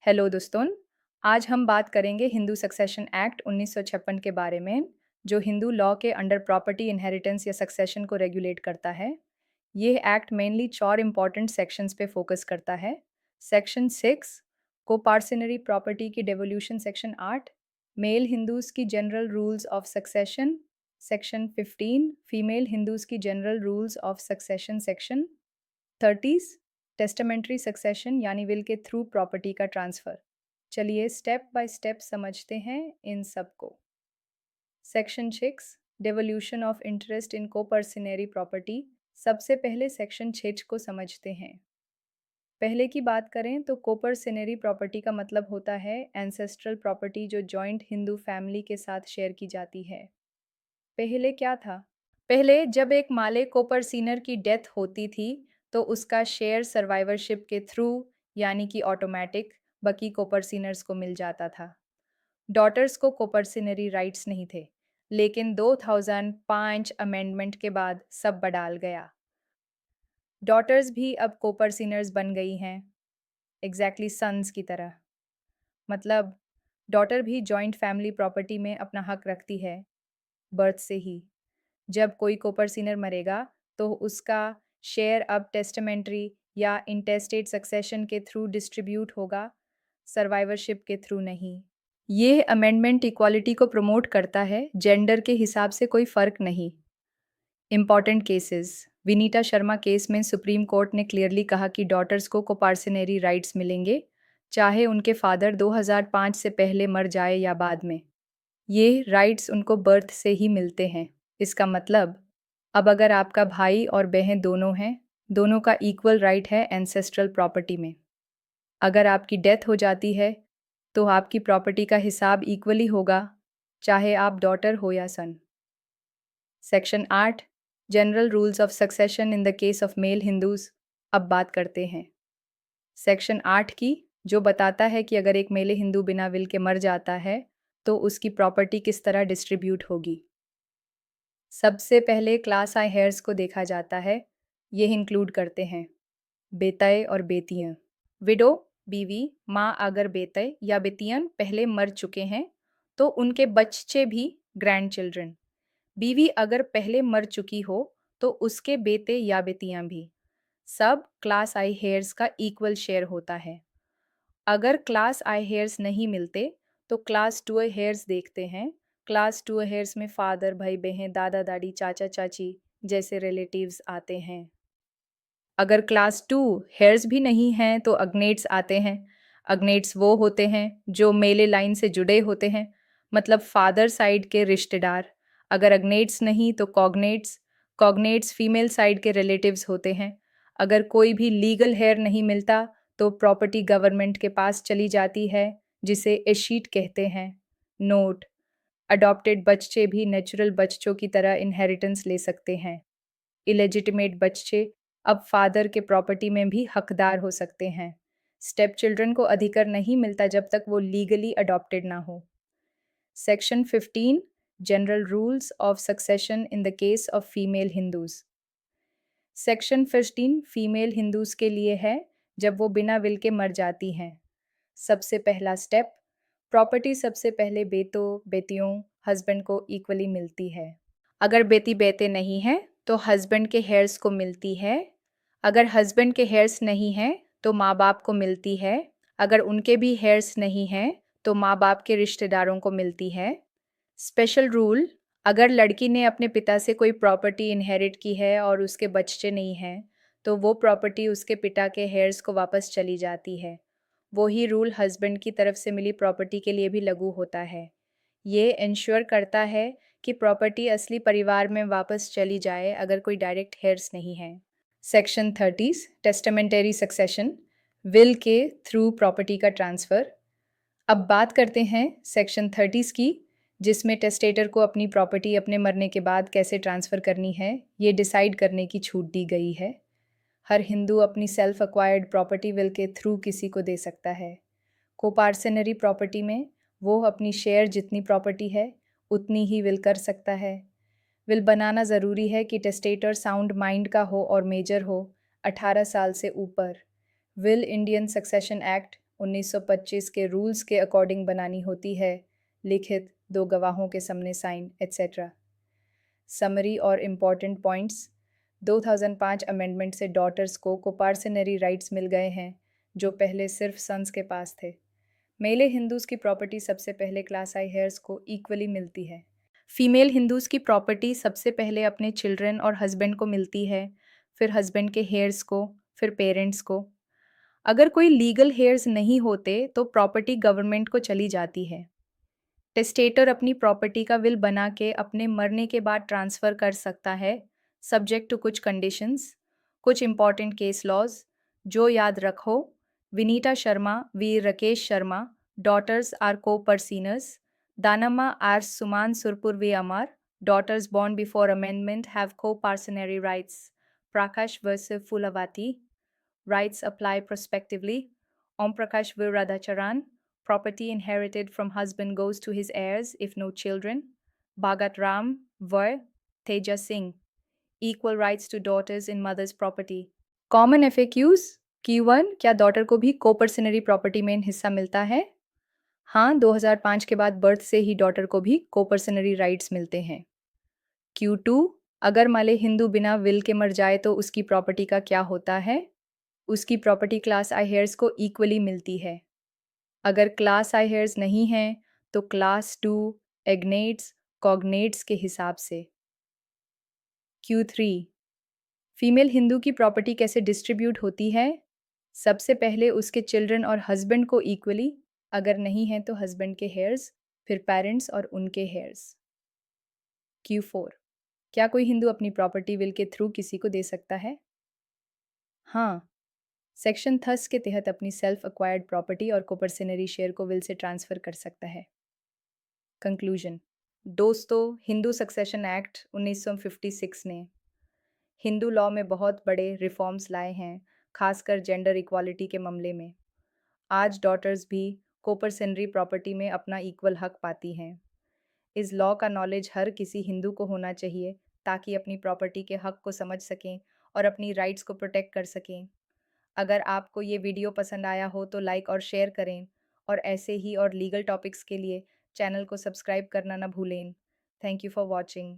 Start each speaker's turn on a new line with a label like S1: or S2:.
S1: Hello दोस्तों। आज हम बात करेंगे हिंदू सक्सेशन एक्ट 1956 के बारे में, जो हिंदू लॉ के अंडर प्रॉपर्टी इनहेरिटेंस या सक्सेशन को रेगुलेट करता है। यह एक्ट मेनली 4 इंपॉर्टेंट सेक्शंस पे फोकस करता है। सेक्शन 6 को पार्सनरी प्रॉपर्टी की डेवोल्यूशन, सेक्शन 8 मेल हिंदूज की general rules of succession, section 15 female Hindus की general rules of succession, section 30 testamentary succession यानी विल के थ्रू प्रॉपर्टी का ट्रांसफर। चलिए स्टेप बाय स्टेप समझते हैं इन सब को। Section 6 devolution of interest in coparcenary property. सबसे पहले सेक्शन 6 को समझते हैं। पहले की बात करें तो कोपर्सिनरी प्रॉपर्टी का मतलब होता है एंसेस्ट्रल प्रॉपर्टी जो जॉइंट हिंदू फैमिली के साथ शेयर की जाती है। पहले क्या था? पहले जब एक माले कोपर्सिनर की डेथ होती थी तो उसका शेयर सर्वाइवरशिप के थ्रू यानी कि ऑटोमेटिक बाकी कोपर्सिनर्स को मिल जाता था। डॉटर्स को कोपर्सिनरी राइट्स नहीं थे, लेकिन 2005 अमेंडमेंट के बाद सब बदल गया। डॉटर्स भी अब कोपर्सिनर्स बन गई हैं, एग्जैक्टली सन्स की तरह। मतलब डॉटर भी जॉइंट फैमिली प्रॉपर्टी में अपना हक रखती है बर्थ से ही। जब कोई कोपर्सिनर मरेगा तो उसका शेयर अब टेस्टामेंट्री या इंटेस्टेट सक्सेशन के थ्रू डिस्ट्रीब्यूट होगा, सर्वाइवरशिप के थ्रू नहीं। ये अमेंडमेंट इक्वालिटी को प्रमोट करता है, जेंडर के हिसाब से कोई फर्क नहीं। Important cases. Vinita Sharma case में सुप्रीम कोर्ट ने क्लियरली कहा कि डॉटर्स को कोपार्सिनरी राइट्स मिलेंगे, चाहे उनके फादर 2005 से पहले मर जाए या बाद में। ये राइट्स उनको बर्थ से ही मिलते हैं। इसका मतलब अब अगर आपका भाई और बहन दोनों हैं, दोनों का इक्वल राइट है एंसेस्ट्रल प्रॉपर्टी में। अगर आपकी डेथ हो जाती है तो आपकी प्रॉपर्टी का हिसाब इक्वली होगा, चाहे आप डॉटर हो या son. Section 8 general rules of succession in the case of male Hindus. अब बात करते हैं सेक्शन 8 की, जो बताता है कि अगर एक मेले हिंदू बिना विल के मर जाता है तो उसकी प्रॉपर्टी किस तरह डिस्ट्रीब्यूट होगी। सबसे पहले क्लास आई हेयर्स को देखा जाता है। ये इंक्लूड करते हैं बेतय और बेतियां। विडो बीवी, माँ अगर बेतय या बेतियन पहले मर चुके हैं तो उनके बच्चे भी ग्रैंड चिल्ड्रन। बीवी अगर पहले मर चुकी हो तो उसके बेटे या बेतियां भी। सब क्लास आई हेयर्स का इक्वल शेयर होता है। अगर क्लास आई हेयर्स नहीं मिलते तो क्लास 2 हेयर्स देखते हैं। क्लास 2 हेयर्स में फादर, भाई बहन, दादा दादी, चाचा चाची जैसे रिलेटिव्स आते हैं। अगर क्लास 2 हेयर्स भी नहीं हैं तो अग्नेट्स आते हैं। अग्नेट्स वो होते हैं जो मेले लाइन से जुड़े होते हैं, मतलब फादर साइड के रिश्तेदार। अगर अग्नेट्स नहीं तो कॉग्नेट्स। कॉग्नेट्स फीमेल साइड के रिलेटिव्स होते हैं। अगर कोई भी लीगल हेयर नहीं मिलता तो प्रॉपर्टी गवर्नमेंट के पास चली जाती है, जिसे एशीट कहते हैं। नोट: अडॉप्टेड बच्चे भी नेचुरल बच्चों की तरह इनहेरिटेंस ले सकते हैं। इलेजिटिमेट बच्चे अब फादर के प्रॉपर्टी में भी हकदार हो सकते हैं। स्टेप चिल्ड्रन को अधिकार नहीं मिलता जब तक वो लीगली अडॉप्टेड ना हो। Section 15 general rules of succession in the case of female Hindus. Section 15 female Hindus के लिए है जब वो बिना विल के मर जाती हैं। सबसे पहला स्टेप, प्रॉपर्टी सबसे पहले बेटों बेटियों हस्बैंड को इक्वली मिलती है। अगर बेटी बेटे नहीं है तो हस्बैंड के हेयर्स को मिलती है। अगर हस्बैंड के हेयर्स नहीं हैं तो माँ बाप को मिलती है। अगर उनके भी हेयर्स नहीं हैं तो माँ बाप के रिश्तेदारों को मिलती है। स्पेशल रूल: अगर लड़की ने अपने पिता से कोई प्रॉपर्टी इनहेरिट की है और उसके बच्चे नहीं हैं तो वो प्रॉपर्टी उसके पिता के हेयर्स को वापस चली जाती है। वही रूल हस्बैंड की तरफ से मिली प्रॉपर्टी के लिए भी लागू होता है। ये इंश्योर करता है कि प्रॉपर्टी असली परिवार में वापस चली जाए अगर कोई डायरेक्ट हेयर्स नहीं है। सेक्शन 30 टेस्टामेंटरी सक्सेशन, विल के थ्रू प्रॉपर्टी का ट्रांसफ़र। अब बात करते हैं सेक्शन 30 की, जिसमें टेस्टेटर को अपनी प्रॉपर्टी अपने मरने के बाद कैसे ट्रांसफ़र करनी है ये डिसाइड करने की छूट दी गई है। हर हिंदू अपनी सेल्फ एक्वायर्ड प्रॉपर्टी विल के थ्रू किसी को दे सकता है। कोपार्सिनरी प्रॉपर्टी में वो अपनी शेयर जितनी प्रॉपर्टी है उतनी ही विल कर सकता है। विल बनाना ज़रूरी है कि टेस्टेटर साउंड माइंड का हो और मेजर हो, 18 साल से ऊपर। विल इंडियन सक्सेशन एक्ट 1925 के रूल्स के अकॉर्डिंग बनानी होती है, लिखित, 2 गवाहों के सामने साइन, एटसेट्रा। समरी और इम्पॉर्टेंट पॉइंट्स। 2005 अमेंडमेंट से डॉटर्स को कोपार्सनरी राइट्स मिल गए हैं, जो पहले सिर्फ सन्स के पास थे। मेले हिंदूज की प्रॉपर्टी सबसे पहले क्लास आई हेयर्स को इक्वली मिलती है। फीमेल हिंदूज की प्रॉपर्टी सबसे पहले अपने चिल्ड्रन और हस्बैंड को मिलती है, फिर हस्बैंड के हेयर्स को, फिर पेरेंट्स को। अगर कोई लीगल हेयर्स नहीं होते तो प्रॉपर्टी गवर्नमेंट को चली जाती है। टेस्टेटर अपनी प्रॉपर्टी का विल बना के अपने मरने के बाद ट्रांसफ़र कर सकता है, सब्जेक्ट टू कुछ कंडीशंस। कुछ इंपॉर्टेंट केस लॉज जो याद रखो। विनीता शर्मा, वीर Rakesh Sharma, daughters are co-parceners. Danamma R. Suman Surpur V. Amar, daughters born before amendment have co-parcenary rights. Prakash versus Fulavati, rights apply prospectively. Om Prakash V. Radhacharan, property inherited from husband goes to his heirs if no children. Bhagat Ram V. Teja Singh, equal rights to daughters in mother's property. Common FAQs. Q1, क्या daughter को भी कोपर्सनरी property में हिस्सा मिलता है? हाँ, 2005 के बाद बर्थ से ही डॉटर को भी कोपर्सनरी राइट्स मिलते हैं। Q2, अगर माले हिंदू बिना विल के मर जाए तो उसकी प्रॉपर्टी का क्या होता है? उसकी प्रॉपर्टी क्लास आई हेयर्स को इक्वली मिलती है। अगर क्लास आई हेयर्स नहीं हैं तो क्लास 2 एग्नेट्स कॉग्नेट्स के हिसाब से। Q3, फीमेल हिंदू की प्रॉपर्टी कैसे डिस्ट्रीब्यूट होती है? सबसे पहले उसके चिल्ड्रन और हस्बैंड को इक्वली, अगर नहीं है तो हस्बैंड के हेयर्स, फिर पेरेंट्स और उनके हेयर्स। Q4, क्या कोई हिंदू अपनी प्रॉपर्टी विल के थ्रू किसी को दे सकता है? हाँ, सेक्शन 10 के तहत अपनी सेल्फ एक्वायर्ड प्रॉपर्टी और कोपर्सनरी शेयर को विल से ट्रांसफ़र कर सकता है। कंक्लूजन। दोस्तों, हिंदू सक्सेशन एक्ट 1956 ने हिंदू लॉ में बहुत बड़े रिफॉर्म्स लाए हैं, खासकर जेंडर इक्वालिटी के मामले में। आज डॉटर्स भी कोपर्सनरी प्रॉपर्टी में अपना इक्वल हक पाती हैं। इस लॉ का नॉलेज हर किसी हिंदू को होना चाहिए ताकि अपनी प्रॉपर्टी के हक को समझ सकें और अपनी राइट्स को प्रोटेक्ट कर सकें। अगर आपको ये वीडियो पसंद आया हो तो लाइक और शेयर करें और ऐसे ही और लीगल टॉपिक्स के लिए चैनल को सब्सक्राइब करना ना भूलें। Thank you for watching.